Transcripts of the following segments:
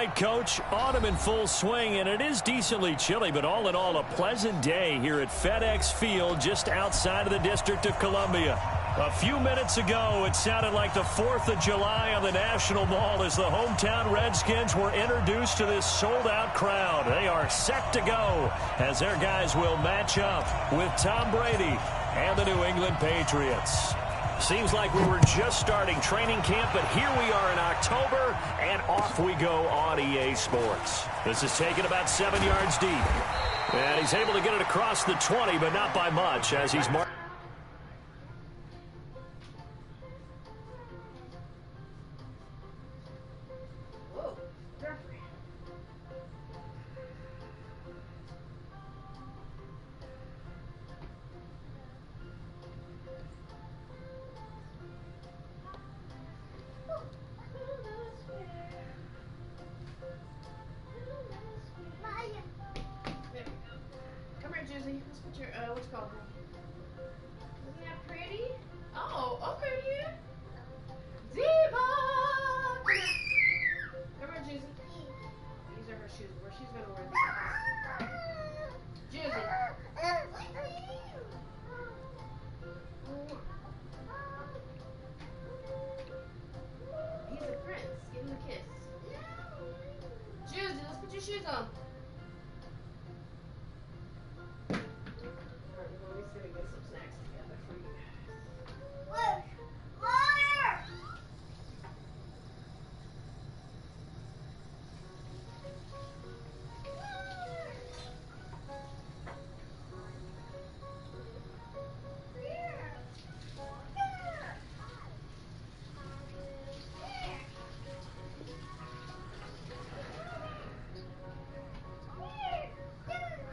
right, Coach. Autumn in full swing, and it is decently chilly, but all in all, a pleasant day here at FedEx Field just outside of the District of Columbia. A few minutes ago, it sounded like the 4th of July on the National Mall as the hometown Redskins were introduced to this sold-out crowd. They are set to go as their guys will match up with Tom Brady and the New England Patriots. Seems like we were just starting training camp, but here we are in October, and off we go on EA Sports. This is taken about 7 yards deep. And he's able to get it across the 20, but not by much as he's marked. What's called? Isn't that pretty? Oh, okay, yeah. Diva! Come here, Juicy. These are her shoes. Where she's gonna wear these. Juicy. He's a prince. Give him a kiss. Juicy, let's put your shoes on.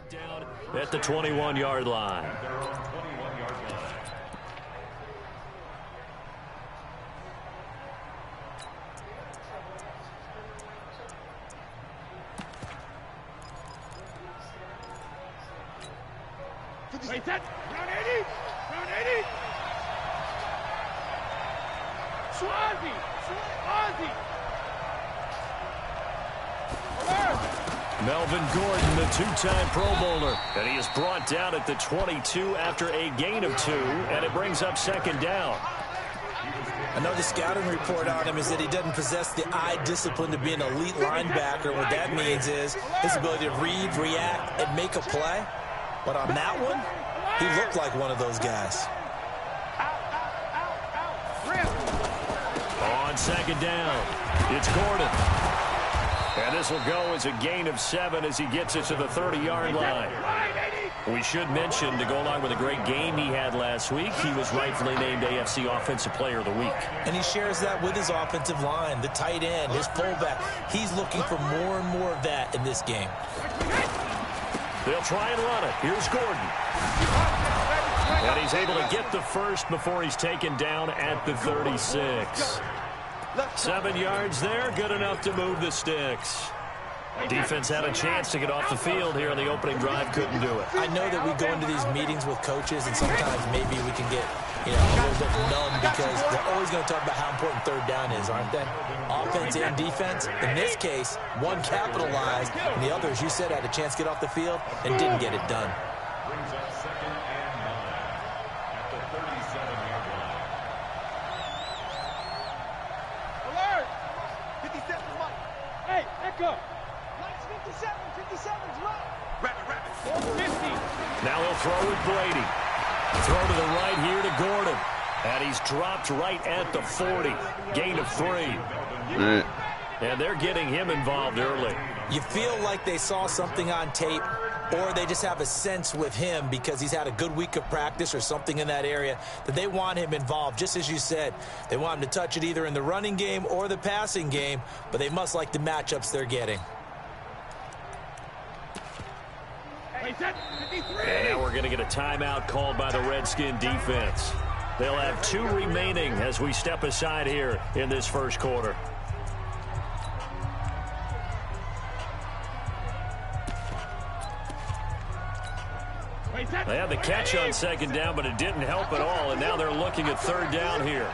Down at the 21-yard line. Wait, that round 80, round 80. Swazi. Melvin Gordon, the two-time Pro Bowler, and he is brought down at the 22 after a gain of 2, and it brings up second down. I know the scouting report on him is that he doesn't possess the eye discipline to be an elite linebacker. What that means is his ability to read, react, and make a play. But on that one, he looked like one of those guys. On second down, it's Gordon. And this will go as a gain of 7 as he gets it to the 30-yard line. We should mention, to go along with a great game he had last week, he was rightfully named AFC Offensive Player of the Week. And he shares that with his offensive line, the tight end, his fullback. He's looking for more and more of that in this game. They'll try and run it. Here's Gordon. And he's able to get the first before he's taken down at the 36. 7 yards there, good enough to move the sticks. Defense had a chance to get off the field here on the opening drive, couldn't do it. I know that we go into these meetings with coaches, and sometimes maybe we can get, a little bit numb because they're always going to talk about how important third down is, aren't they? Offense and defense. In this case, one capitalized, and the other, as you said, had a chance to get off the field and didn't get it done. Now he'll throw with Brady. Throw to the right here to Gordon. And he's dropped right at the 40. Gain of 3. And they're getting him involved early. You feel like they saw something on tape, or they just have a sense with him because he's had a good week of practice or something in that area that they want him involved. Just as you said, they want him to touch it either in the running game or the passing game, but they must like the matchups they're getting. And now we're going to get a timeout called by the Redskin defense. They'll have 2 remaining as we step aside here in this first quarter. They had the catch on second down, but it didn't help at all, and now they're looking at third down here.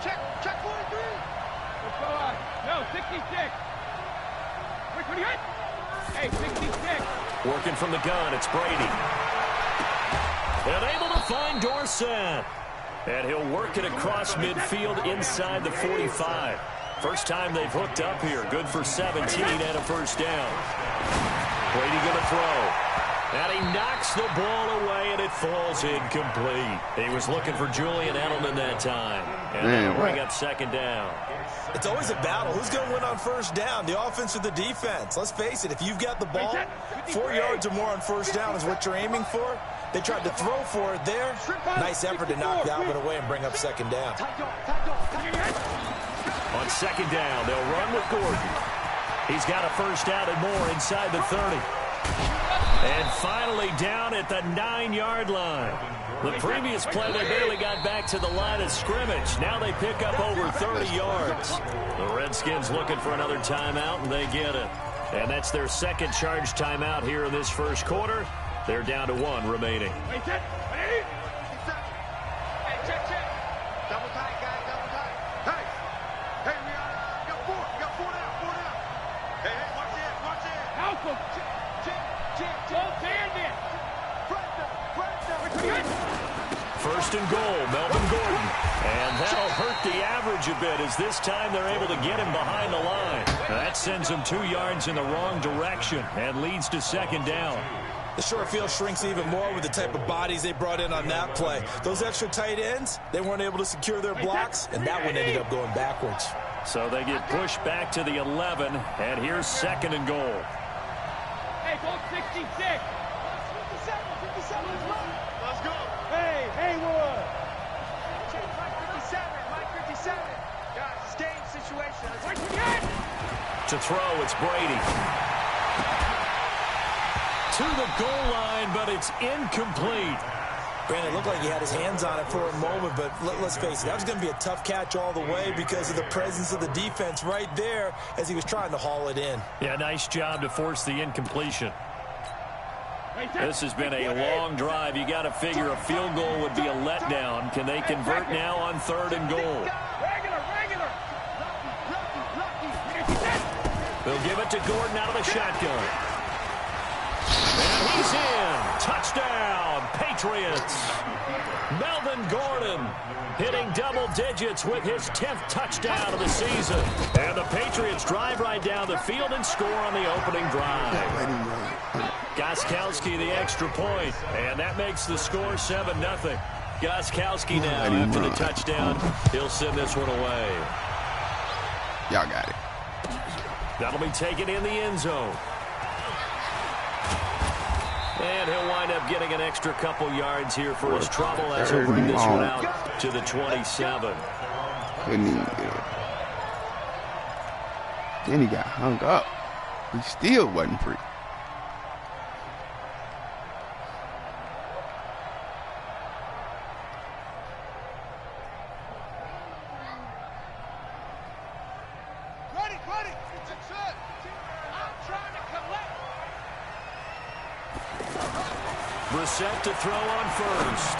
Check 43. Let's go on. No, 66. Wait, 28. Hey, 66. Working from the gun, it's Brady. And able to find Dorsett. And he'll work it across midfield inside the 45. First time they've hooked up here. Good for 17 and a first down. Brady going to throw. And he knocks the ball away, and it falls incomplete. He was looking for Julian Edelman that time. And that'll bring up second down. It's always a battle. Who's going to win on first down, the offense or the defense? Let's face it, if you've got the ball, 4 yards or more on first down is what you're aiming for. They tried to throw for it there. Nice effort to knock Dalvin away and bring up second down. On second down, they'll run with Gordon. He's got a first down and more inside the 30. And finally down at the 9-yard line. The previous play, they barely got back to the line of scrimmage. Now they pick up over 30 yards. The Redskins looking for another timeout, and they get it. And that's their second charge timeout here in this first quarter. They're down to 1 remaining. Wait, set. Ready? Hey, check. Double tight, guys, double tight. Hey, we got 4. We got 4 down. Hey, watch it. Help him. Check. Don't stand it. First and goal, Melvin Gordon. And that'll hurt the average a bit as this time they're able to get him behind the line. That sends him 2 yards in the wrong direction and leads to second down. The short field shrinks even more with the type of bodies they brought in on that play. Those extra tight ends, they weren't able to secure their blocks, and that one ended up going backwards. So they get pushed back to the 11, and here's second and goal. Hey, goal 66. 57, let's go. Hey, Haywood. Mike 57. Guys, it's game situation. To throw, it's Brady. To the goal line, but it's incomplete. Granted, it looked like he had his hands on it for a moment, but let's face it, that was going to be a tough catch all the way because of the presence of the defense right there as he was trying to haul it in. Yeah, nice job to force the incompletion. This has been a long drive. You got to figure a field goal would be a letdown. Can they convert now on third and goal? Regular. They'll give it to Gordon out of the shotgun. And he's in. Touchdown, Patriots. Melvin Gordon hitting double digits with his 10th touchdown of the season. And the Patriots drive right down the field and score on the opening drive. Gostkowski the extra point, and that makes the score 7-0. Gostkowski now after the touchdown. He'll send this one away. Y'all got it. That'll be taken in the end zone. And he'll wind up getting an extra couple yards here for his trouble as he'll bring this one out to the 27. Couldn't even get it. Then he got hung up. He still wasn't free. Ready. I'm trying to collect. Brissett to throw on first.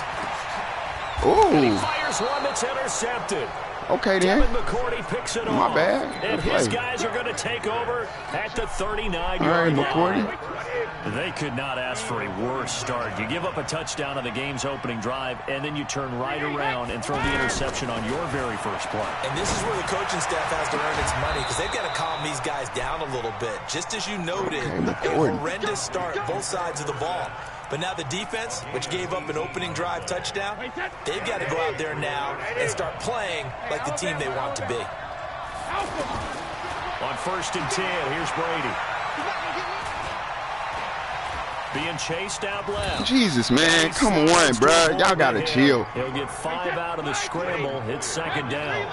Oh. And he fires one that's intercepted. Okay, then. Devin McCourty picks it off. My bad. And his guys are going to take over at the 39-yard line. They could not ask for a worse start. You give up a touchdown on the game's opening drive, and then you turn right around and throw the interception on your very first play. And this is where the coaching staff has to earn its money because they've got to calm these guys down a little bit. Just as you noted, a horrendous start both sides of the ball. But now the defense, which gave up an opening drive touchdown, they've got to go out there now and start playing like the team they want to be. On first and 10, here's Brady. Being chased out left. Jesus, man. Come on, bro. Y'all got to chill. He'll get 5 out of the scramble. It's second down.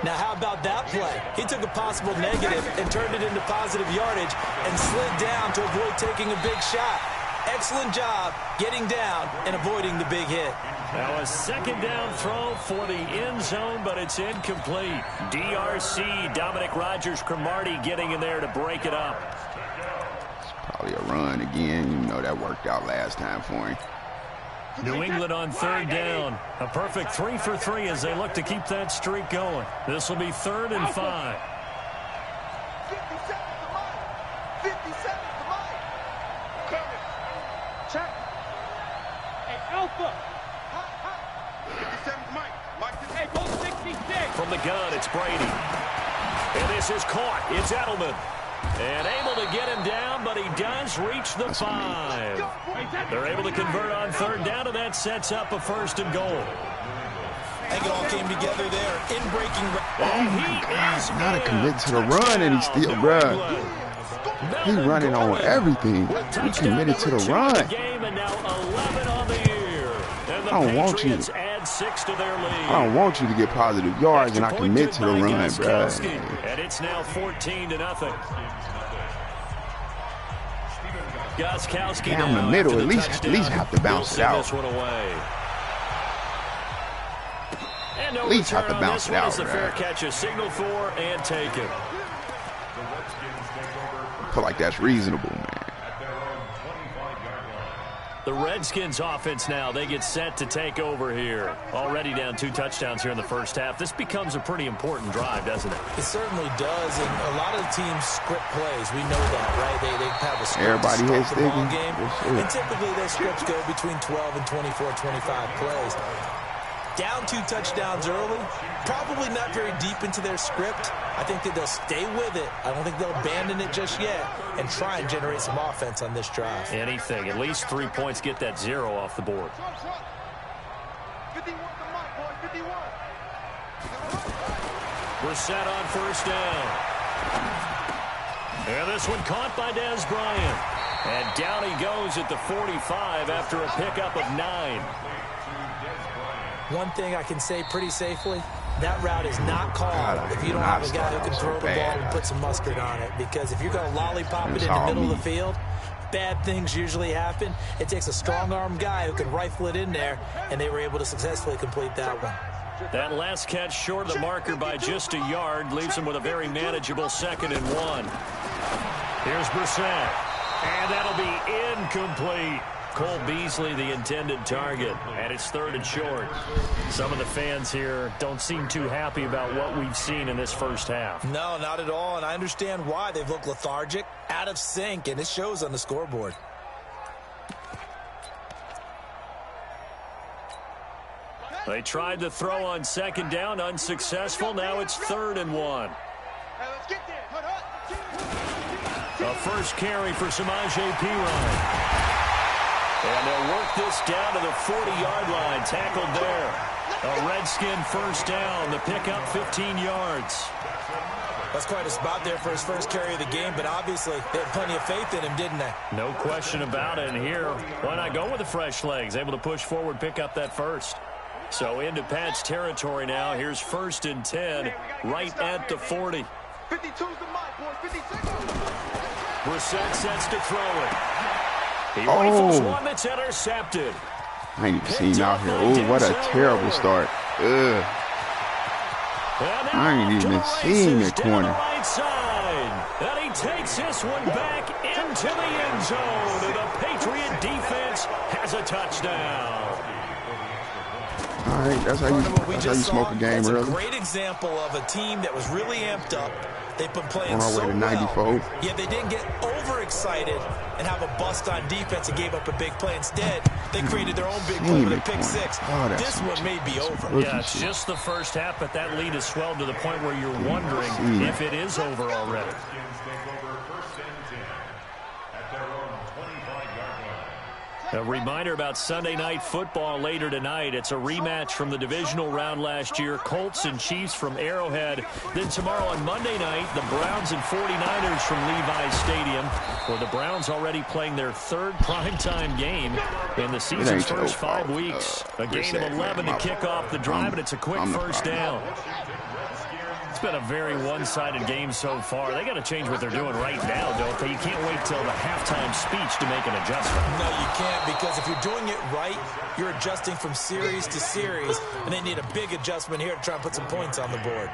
Now, how about that play? He took a possible negative and turned it into positive yardage and slid down to avoid taking a big shot. Excellent job getting down and avoiding the big hit. Now a second down throw for the end zone, but it's incomplete. DRC, Dominic Rodgers-Cromartie getting in there to break it up. It's probably a run again. You know that worked out last time for him. New England on third down. A perfect 3 for 3 as they look to keep that streak going. This will be 3rd and 5. 57 to Mike. 57 to Mike. Coming. Check. Hey, Alpha. 57 to Mike. Mike, Hey, go 66. From the gun, it's Brady. And this is caught. It's Edelman. And able to get him down, but he does reach the 5. They're able to convert on third down, and that sets up a 1st and goal. I think it all came together there in breaking. And he is Not a commit to the in. run, and he Touchdown, still, New bruh. England. He running on Melvin everything. Gordon with He touchdown committed to the number 2 run. in the game, and now 11 on the year. And the I don't want you. Patriots add 6 to their lead. I don't want you to get positive yards and I Extra point commit to the good by run, Gostkowski. bruh. And it's now 14-0. Gostkowski Down the now middle, after at the least touchdown. have to bounce He'll it send out. this one away. And no At least have to return on bounce this it one out, as the fair right? catch is signaled for and taken. I feel like that's reasonable, man. The Redskins offense now, they get set to take over here. Already down 2 touchdowns here in the first half. This becomes a pretty important drive, doesn't it? It certainly does, and a lot of the teams script plays. We know that, right? They have a script Everybody to hits start the ball Diggins. game, Yes, sir. and typically those scripts go between 12 and 24, 25 plays. Down 2 touchdowns early, probably not very deep into their script. I think that they'll stay with it. I don't think they'll abandon it just yet and try and generate some offense on this drive. Anything. At least 3 points, get that 0 off the board. 51 to Mike, boy. 51. We're set on first down. And this one caught by Dez Bryant. And down he goes at the 45 after a pickup of 9. One thing I can say pretty safely, that route is not called God, if you don't I have a guy who started can so throw the ball bad. and put some mustard on it. Because if you're going to lollipop it It's in the all middle me. of the field, bad things usually happen. It takes a strong-arm guy who can rifle it in there, and they were able to successfully complete that one. That last catch short of the marker by just a yard leaves him with a very manageable 2nd and 1. Here's Brissett. And that'll be incomplete. Cole Beasley, the intended target, and it's 3rd and short. Some of the fans here don't seem too happy about what we've seen in this first half. No, not at all, and I understand why. They've looked lethargic, out of sync, and it shows on the scoreboard. They tried to throw on 2nd down, unsuccessful. Now it's 3rd and 1. Hey, let's get there. A first carry for Samaje Perine. And they'll work this down to the 40-yard line. Tackled there. A Redskin first down. The pickup 15 yards. That's quite a spot there for his first carry of the game, but obviously they had plenty of faith in him, didn't they? No question about it. And here, why not go with the fresh legs? Able to push forward, pick up that first. So into Pat's territory now. Here's 1st and 10, right at the 40. 52's the Mike, boy. 56. Brissett sets to throw it. He rifles one that's intercepted. I ain't even seen him out here. Oh, what a terrible start. Ugh. I ain't even seen the corner. Right side. And he takes this one back into the end zone. And the Patriot defense has a touchdown. All right, that's how you smoke a game That's early. a great example of a team that was really amped up. They've been playing On our so way to well. 94. Yet they didn't get overexcited and have a bust on defense and gave up a big play. Instead, they created their own big play with a pick 6. Oh, that's This one may be over. rookie Yeah, it's shit. just the first half, but that lead has swelled to the point where you're wondering if it is over already. A reminder about Sunday Night Football later tonight. It's a rematch from the divisional round last year. Colts and Chiefs from Arrowhead. Then tomorrow on Monday night, the Browns and 49ers from Levi's Stadium, where the Browns already playing their 3rd primetime game in the season's ain't your first 5 fault. weeks. A gain of Brissett, 11 to man, kick off the drive, and it's a quick I'm the first problem. down. It's been a very one-sided game so far. They got to change what they're doing right now, don't they? You can't wait till the halftime speech to make an adjustment. No, you can't, because if you're doing it right, you're adjusting from series to series, and they need a big adjustment here to try and put some points on the board.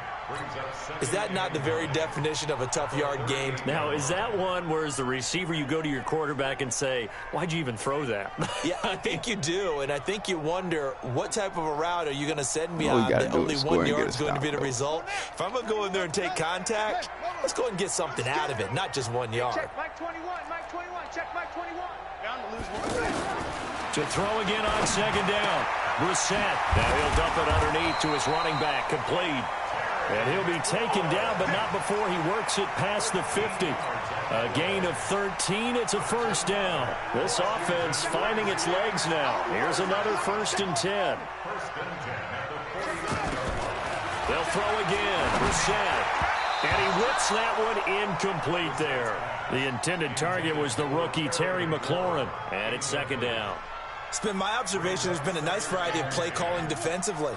Is that not the very definition of a tough yard game? Now, is that one where as the receiver you go to your quarterback and say, why'd you even throw that? Yeah, I think you do, and I think you wonder what type of a route are you going to send me on that only 1 yard is going to be the result. If I'm going to go in there and take contact, let's go and get something out of it, not just 1 yard. Check Mike 21, Mike 21, check Mike 21. Down to lose one. To throw again on second down. Brissett. Now he'll dump it underneath to his running back. Complete. And he'll be taken down, but not before he works it past the 50. A gain of 13. It's a first down. This offense finding its legs now. Here's another 1st and 10. They'll throw again. Brissett. And he whips that one incomplete there. The intended target was the rookie Terry McLaurin. And it's 2nd down. It's been my observation there's been a nice variety of play calling defensively.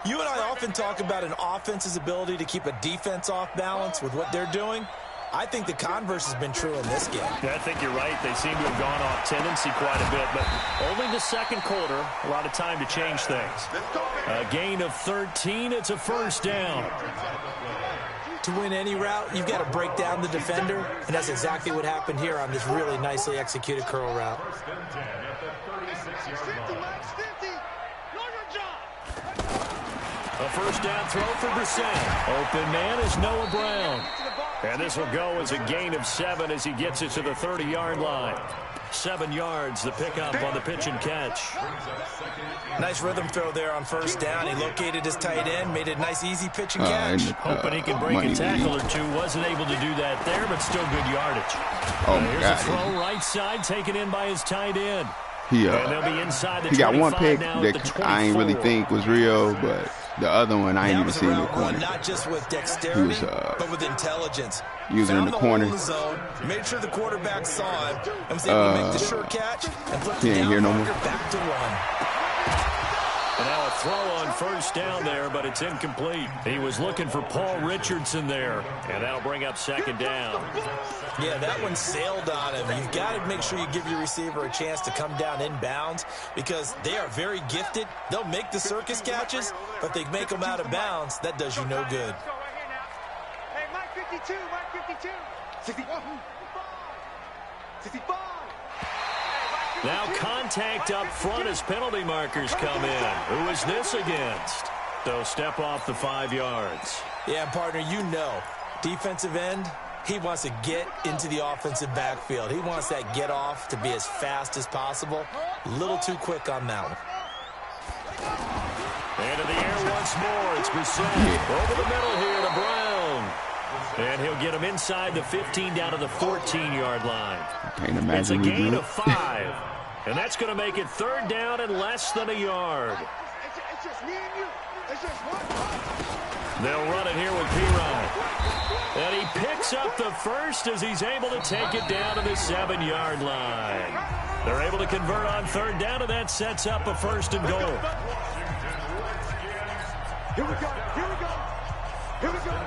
You and I often talk about an offense's ability to keep a defense off balance with what they're doing. I think the converse has been true in this game. Yeah, I think you're right. They seem to have gone off tendency quite a bit, but only the 2nd quarter, a lot of time to change things. A gain of 13. It's a first down. To win any route, you've got to break down the defender, and that's exactly what happened here on this really nicely executed curl route. A first down throw for Brissett. Open man is Noah Brown. And this will go as a gain of 7 as he gets it to the 30-yard line. 7 yards, the pickup on the pitch and catch. Nice rhythm throw there on first down. He located his tight end, made it a nice, easy pitch and catch. Hoping he can break a tackle or two. Wasn't able to do that there, but still good yardage. Oh, my here's God. a throw right side, taken in by his tight end. He they'll be inside the he got one pick now that I ain't really think was real, but the other one I ain't even seen in the corner. Not just with dexterity, He was, but with intelligence. Using in the corner. In the zone, made sure the quarterback saw him, and was able to make the sure catch and flip the here no more. back to one. And now a throw on first down there, but it's incomplete. He was looking for Paul Richardson there, and that'll bring up 2nd down. Yeah, that one sailed on him. You've got to make sure you give your receiver a chance to come down inbounds because they are very gifted. They'll make the circus catches, but they make them out of bounds. That does you no good. Hey, Mike 52, Mike 52. 65. 65. Now contact up front as penalty markers come in. Who is this against? They'll step off the 5 yards. Yeah, partner, you know, defensive end, he wants to get into the offensive backfield. He wants that get off to be as fast as possible. A little too quick on that one. Into the air once more. It's Brissett over the middle here to Brown. And he'll get him inside the 15 down to the 14-yard line. Can't imagine it's a gain of 5. And that's going to make it 3rd down and less than a yard. It's just me and you. It's just one. They'll run it here with P-Ryan. And he picks up the first as he's able to take it down to the 7-yard line. They're able to convert on 3rd down, and that sets up a 1st and goal. Here we go. Here we go. Here we go.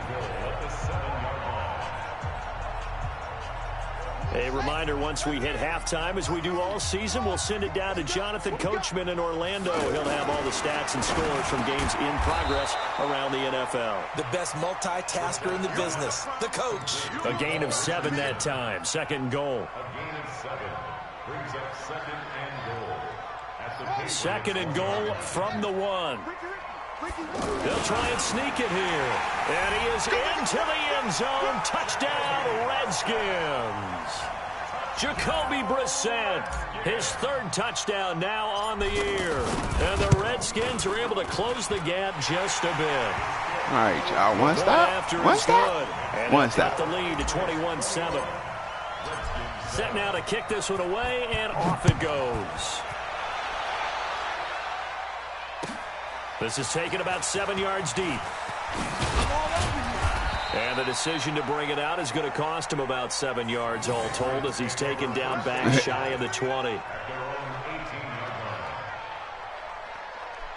A reminder, once we hit halftime, as we do all season, we'll send it down to Jonathan Coachman in Orlando. He'll have all the stats and scores from games in progress around the NFL. The best multitasker in the business, the coach. A gain of 7 that time. 2nd and goal. 2nd and goal from the 1. They'll try and sneak it here. And he is into the end zone. Touchdown, Redskins. Jacoby Brissett, his 3rd touchdown now on the year. And the Redskins are able to close the gap just a bit. All right, y'all. One stop. One stop. And one stop. stop. The lead to 21-7. Set now to kick this one away, and off it goes. This is taken about 7 yards deep. And the decision to bring it out is going to cost him about 7 yards all told as he's taken down back shy of the 20.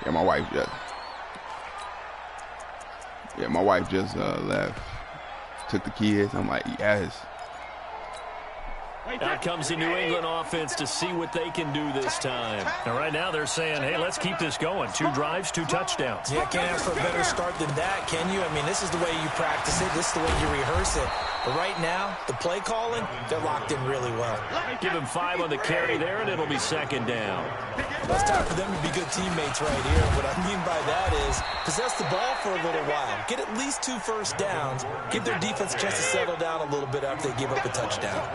Yeah, my wife does. Yeah, my wife just left. Took the kids. I'm like, yes. Out comes the New England offense to see what they can do this time. And right now they're saying, hey, let's keep this going. 2 drives, 2 touchdowns. Yeah, can't ask for a better start than that, can you? I mean, this is the way you practice it. This is the way you rehearse it. But right now, the play calling, they're locked in really well. Give him 5 on the carry there, and it'll be 2nd down. Well, it's time for them to be good teammates right here. What I mean by that is possess the ball for a little while. Get at least 2 first downs. Give their defense a chance to settle down a little bit after they give up a touchdown.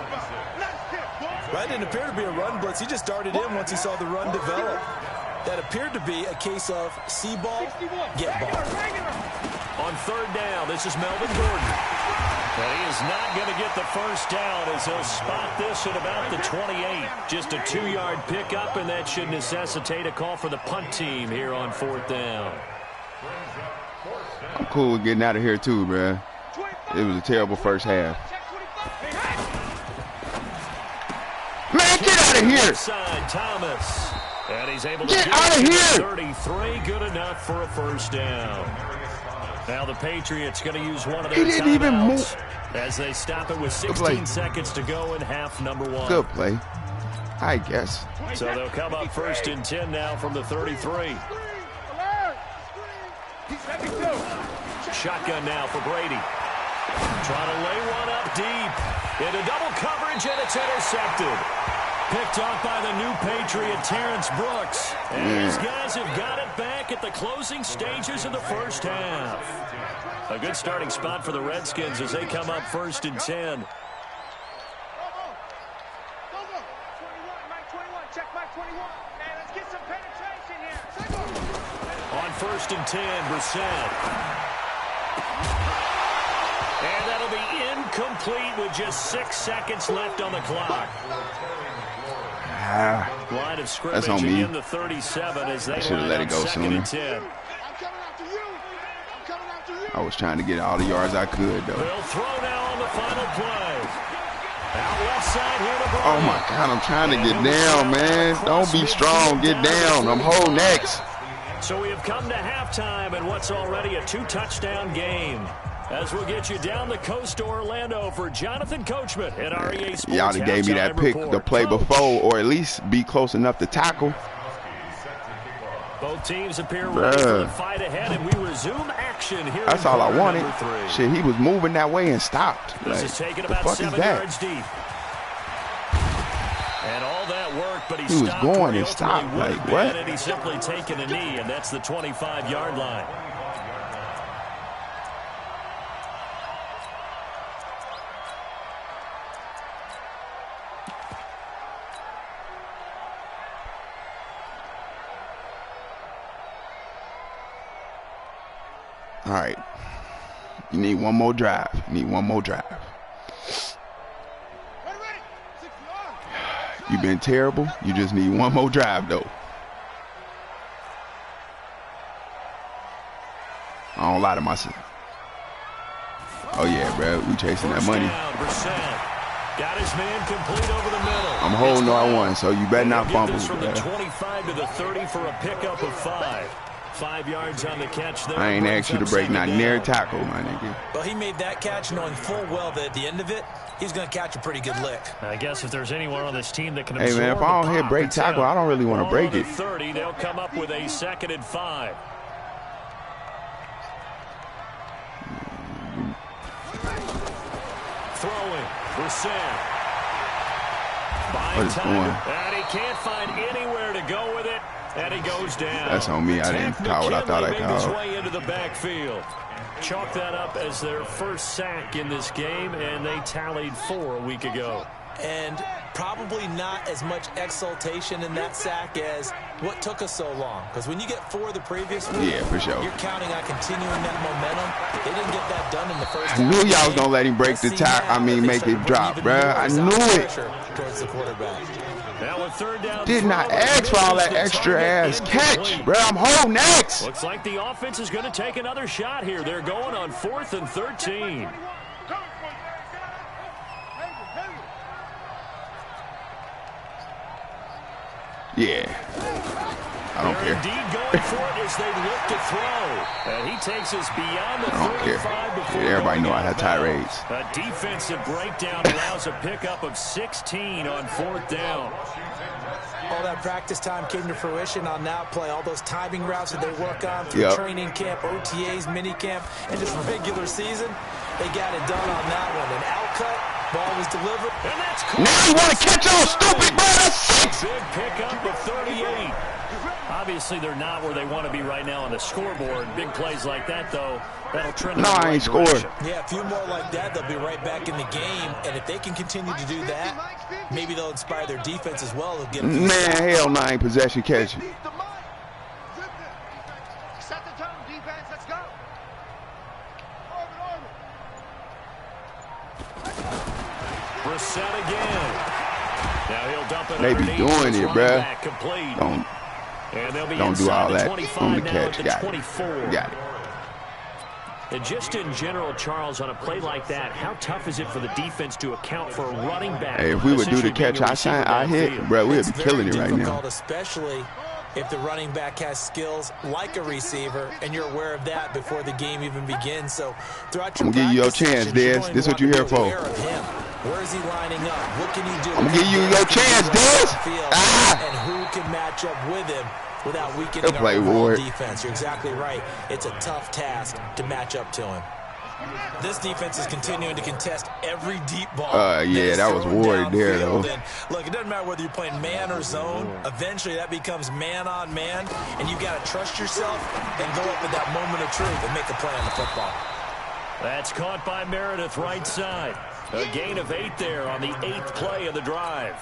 That didn't appear to be a run blitz. He just darted in once he saw the run develop. That appeared to be a case of see ball, get ball. On 3rd down, this is Melvin Gordon. But he is not going to get the first down as he'll spot this at about the 28. Just a 2-yard pickup, and that should necessitate a call for the punt team here on 4th down. I'm cool with getting out of here too, bruh. It was a terrible first half. Man, get out of here! Side, Thomas. And he's able to get out of here! 33, good enough for a first down. Now the Patriots going to use one of their He didn't even move. As they stop it with 16 seconds to go in half number 1. Good play, I guess. So they'll come up 1st and 10 now from the 33. Shotgun now for Brady. Trying to lay one up deep. Into double coverage, and it's intercepted. Picked off by the new Patriot, Terrence Brooks. And these guys have got it back at the closing stages of the first half. A good starting spot for the Redskins as they come up 1st and 10. On 1st and 10, Brissett. And that'll be incomplete with just 6 seconds left on the clock. Line of scrimmage on me. in the 37 as they I should have let it go sooner. I was trying to get all the yards I could, though. They'll throw now on the final play. Out left side here to Brady. Oh, my God, I'm trying to get down, man. Don't be strong. Get down. I'm whole next. So we have come to halftime in what's already a 2-touchdown game. As we'll get you down the coast to Orlando for Jonathan Coachman at REA Sports. Y'all done gave me that pick, the play before, or at least be close enough to tackle. Both teams appear ready for the fight ahead, and we resume action here. That's all I wanted. Shit, he was moving that way and stopped. This like, is taking the about fuck 7 is that? yards deep. And all that work, but he was going and stopped. Like, what? And he's simply taking a knee, and that's the 25-yard line. All right. You need one more drive. You need one more drive. You've been terrible. You just need one more drive, though. I don't lie to myself. Oh, yeah, bro. We chasing that money. Got his man complete over the middle. I'm holding R1, so you better not fumble. From the 25 to the 30 for a pickup of 5. 5 yards on the catch there. I ain't asked you to break not near tackle, my nigga. Well, he made that catch knowing full well that at the end of it, he's going to catch a pretty good lick. I guess if there's anyone on this team that can hey, man, if I don't hit break tackle, I don't really want to break it. 30, they'll come up with a 2nd and 5. Throwing for Sam. What is going? And he can't find anywhere to go with it. And he goes down. That's on me. I didn't call what I thought I called. His way into the backfield. Chalk that up as their first sack in this game, and they tallied 4 a week ago. And probably not as much exultation in that sack as what took us so long. Because when you get 4 the previous week, yeah, for sure, you're counting on continuing that momentum. They didn't get that done in the first half. I knew y'all was going to let him break the tackle. I mean, make it drop, bruh. I knew it. Towards the quarterback. Now with 3rd down, did not ask for all that extra ass catch, bro. I'm home next. Looks like the offense is going to take another shot here. They're going on 4th and 13. Yeah. I don't care. Indeed going for it as they look to throw. And he takes us beyond the 35 before everybody know I going have tirades. A defensive breakdown allows a pickup of 16 on 4th down. All that practice time came to fruition on that play. All those timing routes that they work on through training camp, OTAs, mini camp, and just regular season, they got it done on that one. An out cut, ball was delivered. And that's now you want to catch on, stupid, bro. That's 6. Big pickup of 38. Obviously, they're not where they want to be right now on the scoreboard. Big plays like that, though, that'll trend in the I right ain't scored. direction. Yeah, a few more like that, they'll be right back in the game. And if they can continue to do that, maybe they'll inspire their defense as well. They'll get hell no, I ain't possession catching. Set the tone, defense. Let's go. Brissett again. Now he'll dump it. They be doing it, bruh. Complete. Don't do all that on the catch. Got it. Got it. And just in general, Charles, on a play like that, how tough is it for the defense to account for a running back? Hey, if we would do the catch I hit, bro, we would be killing it right now. Especially if the running back has skills like a receiver, and you're aware of that before the game even begins. So throughout your I'm gonna give you your chance, Dez. This is what you're here for. Where is he lining up? What can he do? I'm gonna give you your chance, Dez. And who can match up with him without weakening our overall defense? You're exactly right. It's a tough task to match up to him. This defense is continuing to contest every deep ball. Yeah, that was Ward there, though. And look, it doesn't matter whether you're playing man or zone. Eventually, that becomes man on man, and you got to trust yourself and go up at that moment of truth and make a play on the football. That's caught by Meredith, right side. A gain of 8 there on the 8th play of the drive.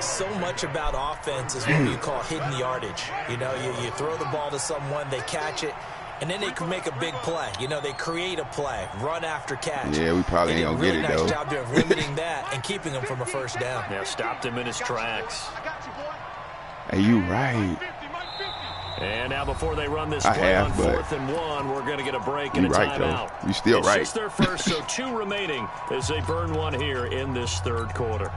So much about offense is what you call hidden yardage. You know, you throw the ball to someone, they catch it, and then they can make a big play. You know, they create a play, run after catch. Yeah, we probably ain't going to get it, though. Nice job of limiting that and keeping him from a first down. Yeah, stopped him in his tracks. Hey, you right. And now before they run this play on 4th and 1, we're going to get a break and a timeout. You still right. It's just their first, so 2 remaining as they burn 1 here in this 3rd quarter.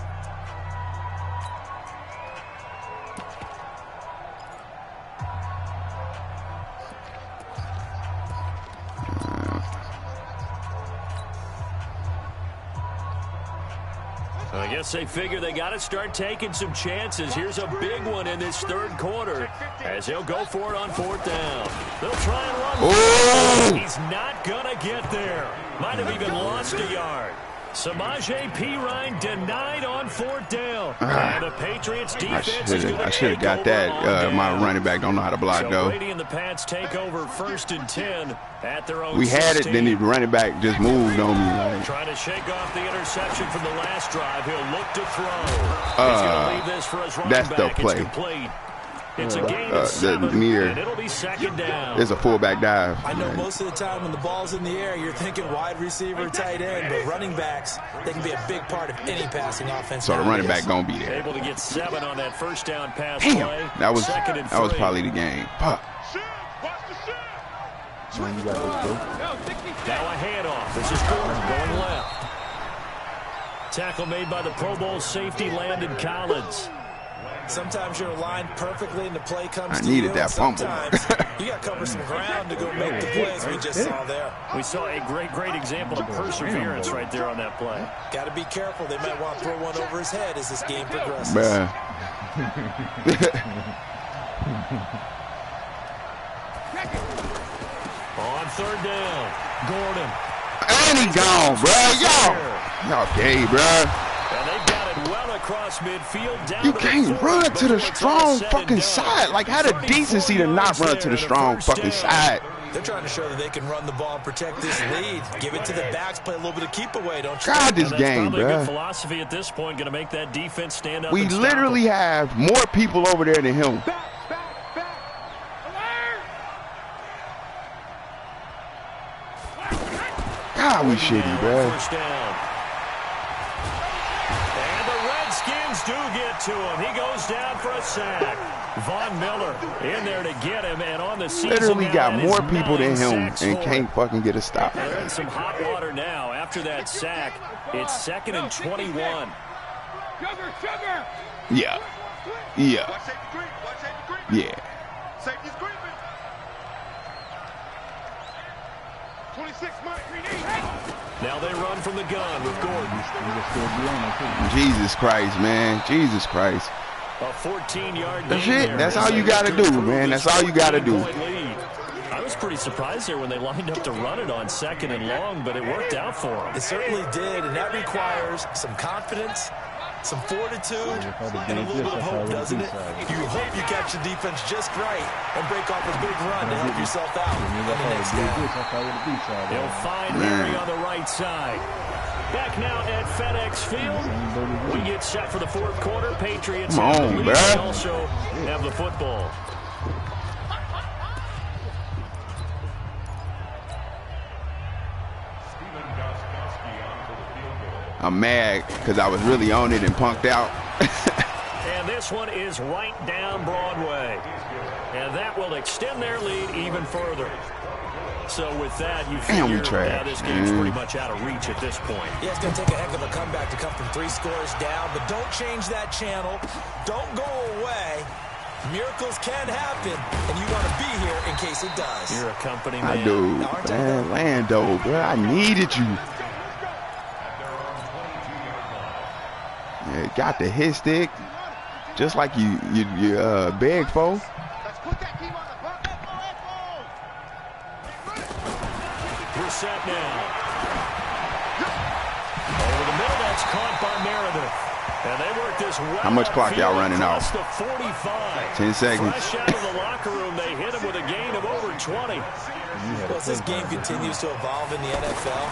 I guess they figure they got to start taking some chances. Here's a big one in this 3rd quarter as he'll go for it on 4th down. They'll try and run. Oh! He's not going to get there. Might have even lost a yard. Samaje Perine denied on 4th down. And the Patriots defense is going to I should have got that. My running back don't know how to block, though. Brady and the Pats take over 1st and 10 at their own 16. We had it, then the running back just moved on me. Like. Trying to shake off the interception from the last drive. He'll look to throw. He's going to leave this for his running that's back. the play. It's complete. It's a gain of 7, and it'll be 2nd down. It's a fullback dive. I know most of the time when the ball's in the air, you're thinking wide receiver, tight end, but running backs, they can be a big part of any passing offense. So the running back gonna be there. Able to get 7 on that 1st down pass play. That was probably the game. Puh. Now a handoff. This is Gordon going left. Tackle made by the Pro Bowl safety Landon Collins. Sometimes you're aligned perfectly and the play comes to you. I needed that fumble. Sometimes you got to cover some ground to go make the plays we just saw there. We saw a great example of perseverance right there on that play. Got to be careful. They might want to throw one over his head as this game progresses. On 3rd down, Gordon. And he gone, bro. Y'all gay, bro. And they've got it well across midfield. Down you can't run to the strong fucking side. Like, how the decency to not run to the strong fucking side? They're trying to show that they can run the ball and protect this lead. Give it to the backs, play a little bit of keep away, don't you? God, this game, bro. A good philosophy at this point, going to make that defense stand up. We literally have more people over there than him. God, we shitty, bro. First down. And the Redskins do get to him. He goes down for a sack. Von Miller in there to get him, and on the season literally got more people than him and can't it. fucking get a stop. They're in some hot water now. After that sack, it's 2nd and 21. Yeah. Yeah. Yeah. Safety's creeping. 26, Mike. Now they run from the gun with Gordon. Jesus Christ, man. Jesus Christ. A 14-yard That's gain it. there. That's all you got to do, man. That's all you got to do. I was pretty surprised there when they lined up to run it on 2nd and long, but it worked out for them. It certainly did, and that requires some confidence, some fortitude, and a little bit of hope, doesn't it? You hope you catch the defense just right and break off a big run to help yourself out in the next down. He'll find Mary on the right side. Back now at FedEx Field. We get set for the 4th quarter. Patriots Come on, have the lead. bruh. They also have the football. I'm mad because I was really on it and punked out. And this one is right down Broadway. And that will extend their lead even further. So with that, you figure now this game's pretty much out of reach at this point. Yeah, it's going to take a heck of a comeback to come from 3 scores down, but don't change that channel. Don't go away. Miracles can happen, and you want to be here in case it does. You're a company man. I do. Man, Lando, bro, I needed you. Yeah, got the hit stick, just like you begged for. Set now. Over the middle, that's caught by Meredith. And they work this well. How much clock y'all running off? The 45. 10 seconds. Fresh out of the locker room, they hit him with a gain of over 20. Well, as this game continues to evolve in the NFL,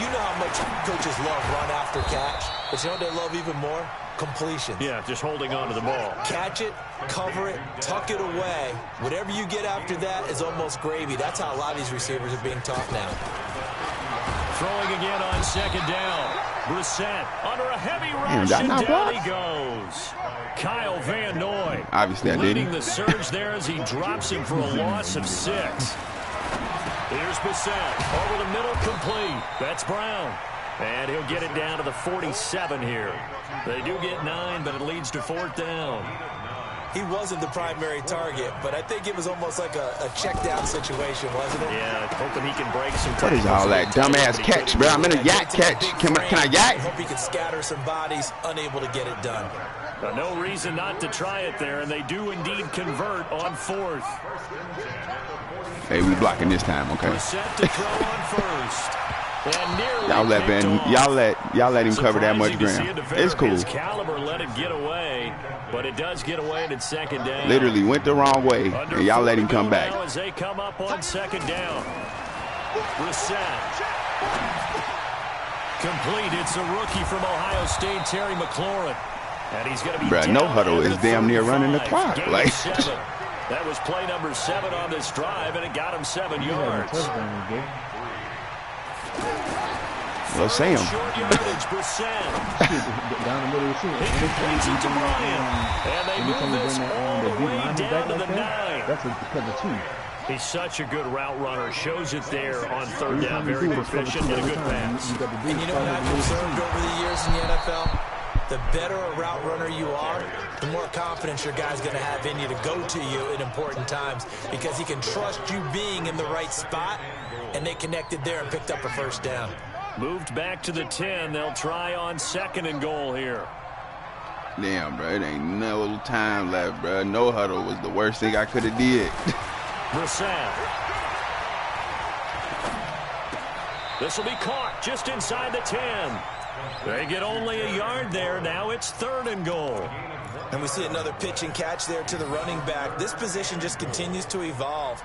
you know how much coaches love run after catch, but you know what they love even more? Completion. Yeah, just holding on to the ball. Catch it, cover it, tuck it away. Whatever you get after that is almost gravy. That's how a lot of these receivers are being taught now. Throwing again on 2nd down. Brissett under a heavy rush, and down he goes. Kyle Van Noy Obviously, leading the surge there as he drops him for a loss of 6. Here's Brissett over the middle, complete. That's Brown. And he'll get it down to the 47 here. They do get 9, but it leads to 4th down. He wasn't the primary target, but I think it was almost like a check down situation, wasn't it? Yeah, hoping he can break some. What is all that dumbass catch, bro? I'm in a yak catch. Can I yak? Hope he can scatter some bodies, unable to get it done. No reason not to try it there, and they do indeed convert on 4th. Hey, we blocking this time, okay? Set to throw on 1st. Y'all let him cover that much ground. It's cool. His caliber let it get away, but it does get away at 2nd down. Literally went the wrong way, and y'all let him come back. As they come up on 2nd down. Brissett. Complete. It's a rookie from Ohio State, Terry McLaurin. And he's going to be Bruh, no huddle is damn near running the clock. Like, that was play number 7 on this drive, and it got him 7 yards. Well, Sam. Short yardage, Brissett. He completes it to Bryant. And they move this all the way down to the 9. That's because of 2. He's such a good route runner. Shows it there on 3rd down. Very proficient and a good pass. And you know what I've observed over the years in the NFL? The better a route runner you are, the more confidence your guy's going to have in you to go to you in important times because he can trust you being in the right spot, and they connected there and picked up a 1st down. Moved back to the 10. They'll try on 2nd and goal here. Damn, bro, it ain't no time left, bro. No huddle was the worst thing I could have did. Brissett. This will be caught just inside the 10. They get only a yard there. Now it's 3rd and goal. And we see another pitch and catch there to the running back. This position just continues to evolve.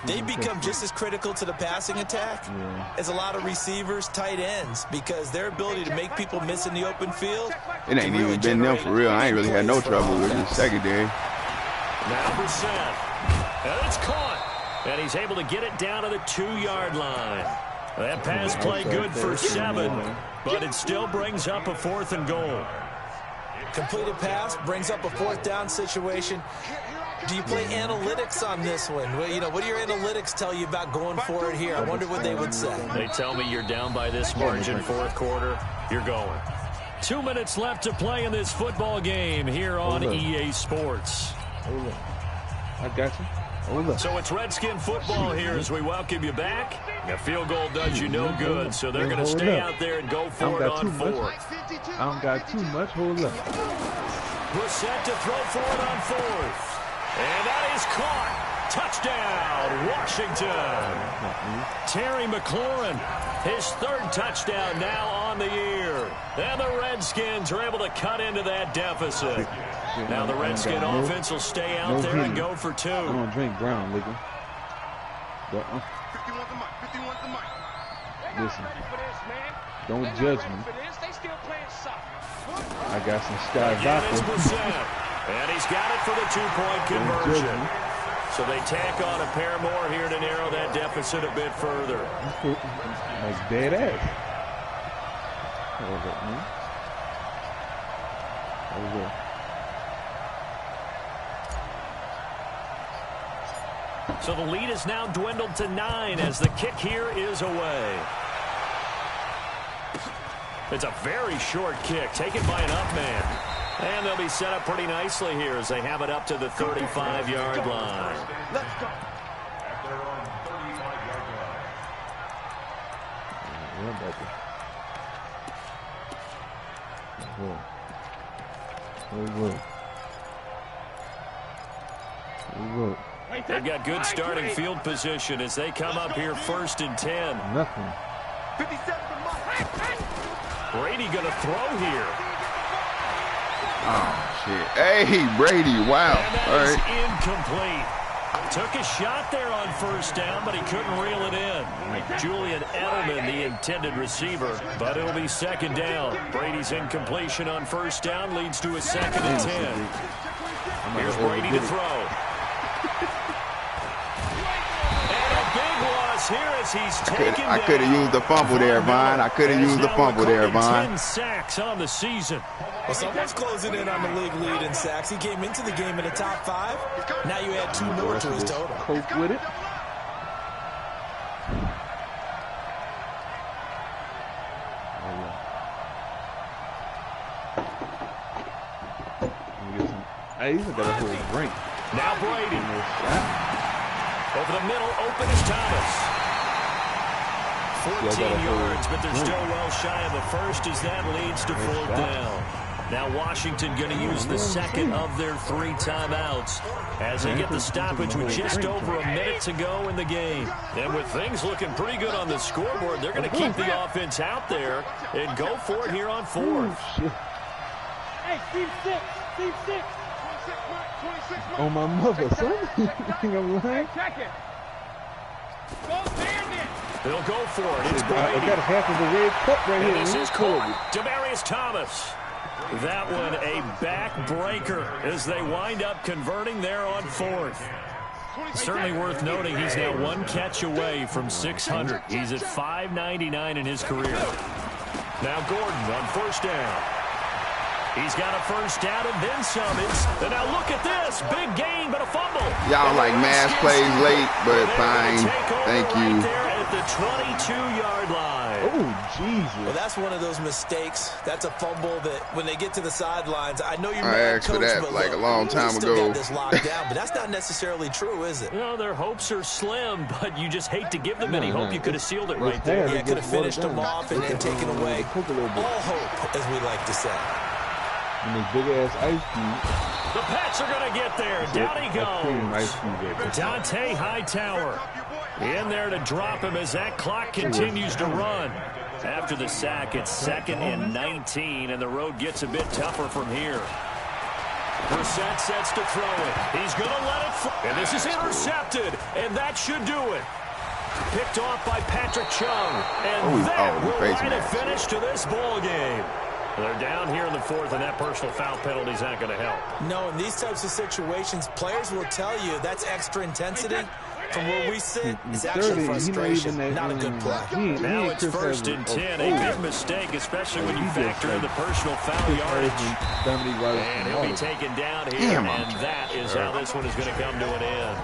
They become just as critical to the passing attack as a lot of receivers, tight ends, because their ability to make people miss in the open field. It ain't even been them for real. I ain't really had no trouble with the secondary. Now Brissett. And it's caught. And he's able to get it down to the 2-yard line. That pass play good for 7, but it still brings up a 4th and goal. Completed pass brings up a 4th down situation. Do you play analytics on this one? Well, you know, what do your analytics tell you about going for it here? I wonder what they would say. They tell me you're down by this margin, 4th quarter, you're going. 2 minutes left to play in this football game here on EA Sports. I got you. Hold up. So it's Redskin football here as we welcome you back. A field goal does you no good, so they're going to stay out there and go for it on 4th. I don't got too much. Hold up. We're set to throw for it on 4th. And that is caught. Touchdown, Washington. Terry McLaurin, his 3rd touchdown now on the year. And the Redskins are able to cut into that deficit. Now the Redskin offense will stay out there and go for 2. I'm going to drink brown, nigga. 51's the mic. 51's the mic. Listen, don't judge me. I got some Sky Again, it's Vodka. Brissett. And he's got it for the 2-point conversion. So they tack on a pair more here to narrow that deficit a bit further. Like dead ass. Hold up, man. Hold up. So the lead is now dwindled to 9 as the kick here is away. It's a very short kick taken by an up man. And they'll be set up pretty nicely here as they have it up to the 35-yard line. Let's go. They've got good starting field position as they come up here 1st and 10. Nothing. 57's the mic. Brady going to throw here. Oh, shit. Hey, Brady, wow. And that All is right. incomplete. Took a shot there on 1st down, but he couldn't reel it in. Julian Edelman, the intended receiver, but it'll be 2nd down. Brady's incompletion on 1st down leads to a 2nd and 10. Here's Brady to throw. And a big loss here as he's taken down. I could have used the fumble there, Vaughn. I could have used the fumble there, Vaughn. 10 sacks on the season. Well, someone's closing in on the league lead in sacks. He came into the game in the top 5. Now you add 2 more to his total. Coke with it. I even got a whole drink. Now Brady. Over the middle, open is Thomas. 14 yards, but they're still well shy of the first as that leads to 4th down. Now Washington going to use the 2nd of their 3 timeouts as they get the stoppage with just over a minute to go in the game. And with things looking pretty good on the scoreboard, they're going to keep the offense out there and go for it here on 4th. Hey, team 6. Team 6. On my mother, son. You think I'm lying? Check it. Go Bandit. They'll go for it. It's I Brady. got half of the red cup right here. And this is cool. Demaryius Thomas. That one a backbreaker as they wind up converting there on 4th. Certainly worth noting he's now 1 catch away from 600. He's at 599 in his career. Now Gordon on 1st down. He's got a 1st down and then some. And now look at this. Big gain, but a fumble. Y'all like mass plays late, but fine. Thank you. Right there at the 22-yard line. Oh, Jesus. Well, that's one of those mistakes. That's a fumble that when they get to the sidelines, I know you're I mad, asked for coach, that but like look, a long we time still ago. got this locked down, but that's not necessarily true, is it? You know, their hopes are slim, but you just hate to give them any hope. You could have sealed it right there. there. Yeah, could have finished them off and taken away all hope, as we like to say. And this big-ass ice cube. The Pats are going to get there. Down he goes. Goes. Dante Hightower in there to drop him as that clock continues to run. After the sack, it's 2nd and 19, and the road gets a bit tougher from here. Brissett sets to throw it. He's going to let it fly. And this is intercepted, and that should do it. Picked off by Patrick Chung, and that will write a finish to this ball game. They're down here in the 4th, and that personal foul penalty is not going to help. No, in these types of situations, players will tell you that's extra intensity. From where we sit, it's actually frustration, not a good play. Now it's 1st and 10, a big mistake, especially when you factor in the personal foul yardage. And he'll be taken down here, and that is how this one is going to come to an end.